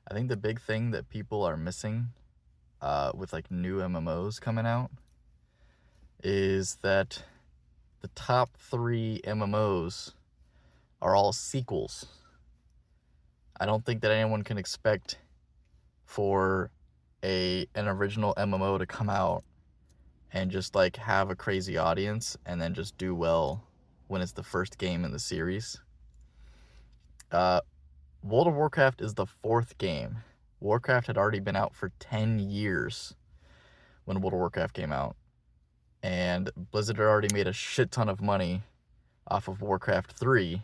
I think the big thing that people are missing with like new MMOs coming out is that the top 3 MMOs are all sequels. I don't think that anyone can expect for an original MMO to come out and just like have a crazy audience and then just do well when it's the first game in the series. World of Warcraft is the 4th game. Warcraft had already been out for 10 years when World of Warcraft came out. And Blizzard had already made a shit ton of money off of Warcraft 3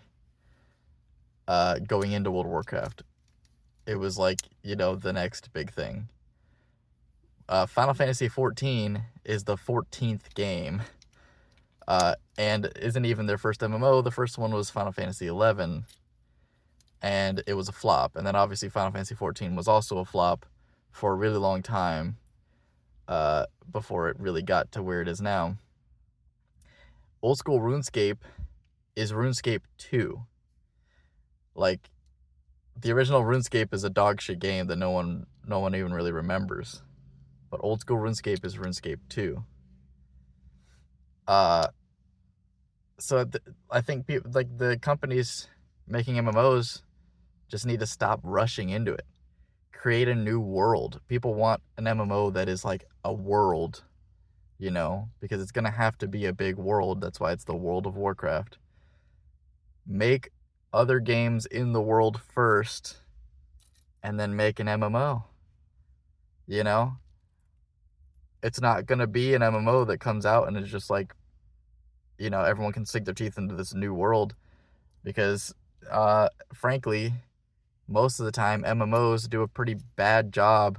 going into World of Warcraft. It was like, the next big thing. Final Fantasy XIV is the 14th game and isn't even their first MMO. The first one was Final Fantasy XI, and it was a flop. And then obviously Final Fantasy XIV was also a flop for a really long time before it really got to where it is now. Old school RuneScape is RuneScape 2. Like, the original RuneScape is a dog shit game that no one even really remembers. But old school RuneScape is RuneScape 2. So I think people, like the companies making MMOs just need to stop rushing into it. Create a new world. People want an MMO that is like a world, because it's going to have to be a big world. That's why it's the World of Warcraft. Make other games in the world first and then make an MMO. It's not going to be an MMO that comes out and is just like, everyone can sink their teeth into this new world, because frankly, most of the time MMOs do a pretty bad job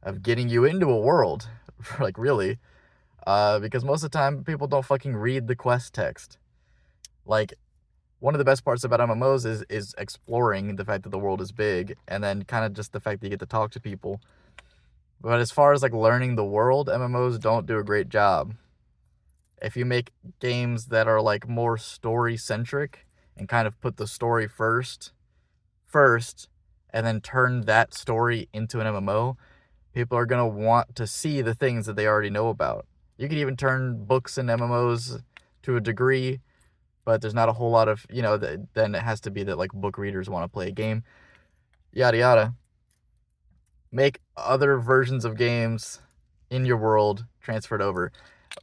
of getting you into a world. Like, really, because most of the time people don't fucking read the quest text. Like, one of the best parts about MMOs is exploring the fact that the world is big, and then kind of just the fact that you get to talk to people. But as far as like learning the world, MMOs don't do a great job. If you make games that are like more story centric and kind of put the story first, and then turn that story into an MMO, people are going to want to see the things that they already know about. You can even turn books and MMOs to a degree, but there's not a whole lot of, then it has to be that like book readers want to play a game, yada yada. Make other versions of games in your world transferred over.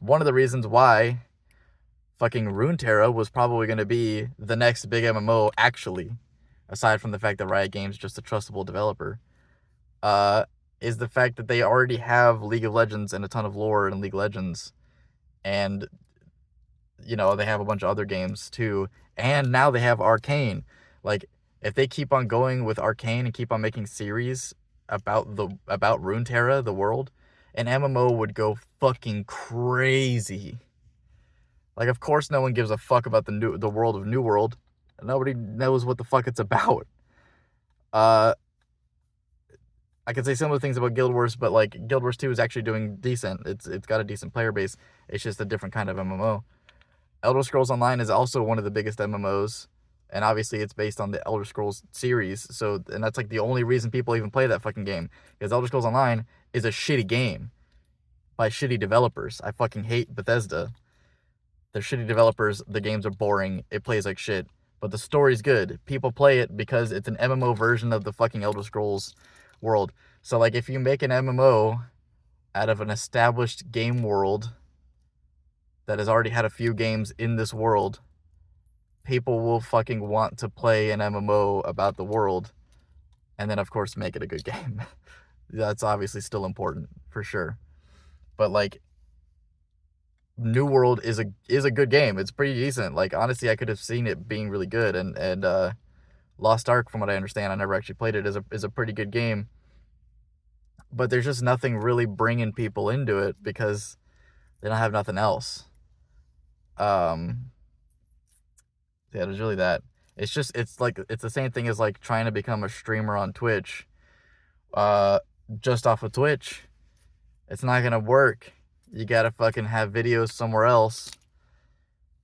One of the reasons why fucking Runeterra was probably going to be the next big MMO, actually, aside from the fact that Riot Games is just a trustable developer, is the fact that they already have League of Legends and a ton of lore in League of Legends. And, they have a bunch of other games too. And now they have Arcane. Like, if they keep on going with Arcane and keep on making series about Runeterra, the world, an MMO would go fucking crazy. Like, of course no one gives a fuck about the world of New World. Nobody knows what the fuck it's about. I could say similar things about Guild Wars, but like Guild Wars 2 is actually doing decent. It's got a decent player base. It's just a different kind of MMO. Elder Scrolls Online is also one of the biggest MMOs, and obviously it's based on the Elder Scrolls series. So, and that's like the only reason people even play that fucking game, because Elder Scrolls Online is a shitty game by shitty developers. I fucking hate Bethesda. They're shitty developers. The games are boring. It plays like shit, but the story's good. People play it because it's an MMO version of the fucking Elder Scrolls world. So like, if you make an MMO out of an established game world that has already had a few games in this world, people will fucking want to play an MMO about the world, and then of course make it a good game. That's obviously still important for sure, but like, New World is a good game. It's pretty decent. Like, honestly, I could have seen it being really good, and Lost Ark, from what I understand, I never actually played it, is a pretty good game. But there's just nothing really bringing people into it because they don't have nothing else. Yeah, there's really that. It's the same thing as like trying to become a streamer on Twitch, just off of Twitch. It's not gonna work. You gotta fucking have videos somewhere else,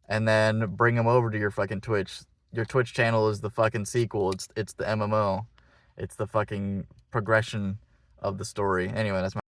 and then bring them over to your fucking Twitch. Your Twitch channel is the fucking sequel. It's the MMO. It's the fucking progression of the story. Anyway, that's my